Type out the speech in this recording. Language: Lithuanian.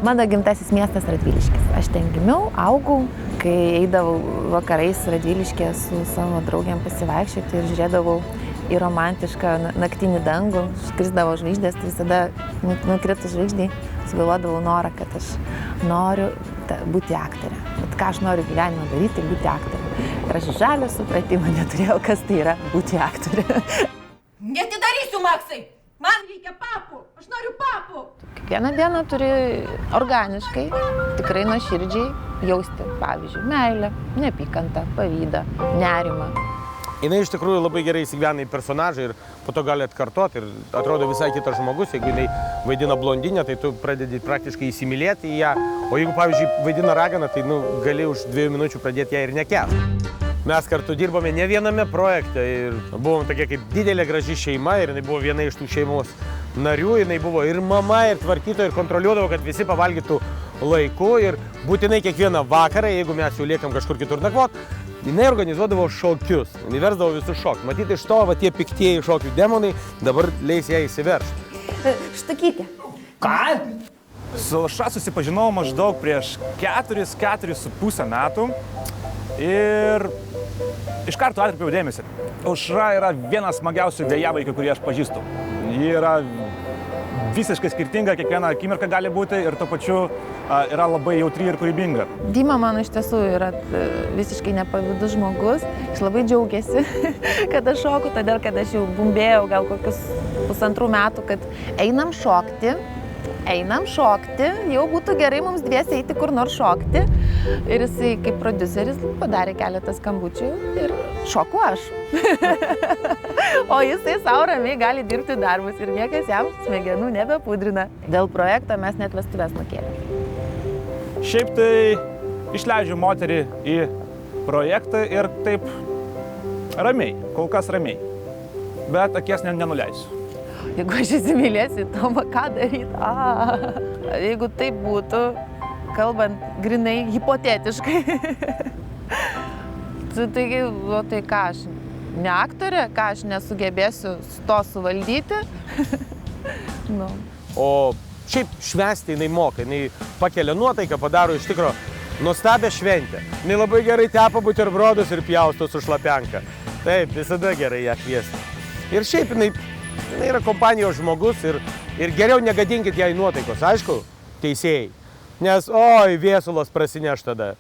Mano gimtasis miestas Radviliškis. Aš ten gimiau, augau, kai eidavau vakarais Radviliškė su savo draugiam pasivaikščioti ir žiūrėdavau į romantišką naktinį dangų, skrisdavo žvaigždės, tai visada nukritus žvaigždžiai sugalvodavau norą, kad aš noriu būti aktorė. Bet ką aš noriu gyvenime daryti, tai būti aktorė. Ir aš žalio supratimo neturėjau, kas tai yra būti aktorė. Netidarysiu, Maksai! Man reikia papų! Aš noriu papų! Kiekvieną dieną turi organiškai, tikrai nuoširdžiai jausti, pavyzdžiui, meilę, neapykantą, pavydą, nerimą. Jinai iš tikrųjų labai gerai įsigyvena į personažą ir po to gali atkartoti ir atrodo visai kitas žmogus. Jeigu jinai vaidina blondinę, tai tu pradedi praktiškai įsimylėti į ją. O jeigu, pavyzdžiui, vaidina raganą, tai gali už 2 minučių pradėti ją ir nekęsti. Mes kartu dirbome ne viename projekte ir buvom tokia kaip didelė graži šeima ir jinai buvo viena iš tų šeimos narių. Jinai buvo ir mama, ir tvarkytoja, ir kontroliuodavo, kad visi pavalgytų laiku ir būtinai kiekvieną vakarą, jeigu mes jau liekam kažkur kitur nakvot, jinai organizuodavo šokius, jinai versdavo visus šokius. Matyti, iš to tie piktieji šokių demonai dabar leis ją įsiveržti. Štukytė. Ką? Su Aušra susipažinau maždaug prieš 4,5 metų ir iš karto atkreipiau dėmesį. Aušra yra vienas smagiausių vėjavaikių, kurį aš pažįstu. Ji yra visiškai skirtinga, kiekviena akimirka gali būti ir tuo pačiu yra labai jautri ir kūrybinga. Dima mano iš tiesų yra visiškai nepavydus žmogus. Jis labai džiaugiasi, kad aš šoku, todėl kad aš jau bumbėjau gal kokius 1,5 metų, kad einam šokti, jau būtų gerai mums dviese eiti kur nors šokti. Ir jisai kaip prodiuseris padarė keletą skambučių ir šoku aš. O jisai savo ramiai gali dirbti darbus ir niekas jam smegenų nebepudrina. Dėl projekto mes net vestuves nukėlėme. Šiaip tai išleidžiu moterį į projektą ir taip ramiai, kol kas ramiai. Bet akies nenuleisiu. Jeigu aš įsimylėsiu Tomą, ką daryti? Jeigu taip būtų, kalbant grinai hipotetiškai. Tai ką aš, ne aktorė, ką aš nesugebėsiu to suvaldyti. O šiaip švęsti jinai moka, jinai pakelia nuotaiką, padaro iš tikro nuostabią šventę. Jinai labai gerai tepa buterbrodus ir pjausto su šlapenka. Taip, visada gerai ją kviesti. Ir šiaip jinai yra kompanijos žmogus ir geriau negadinkit jai nuotaikos, aišku, teisėjai. Nes, oi, viesulas prasineš tada.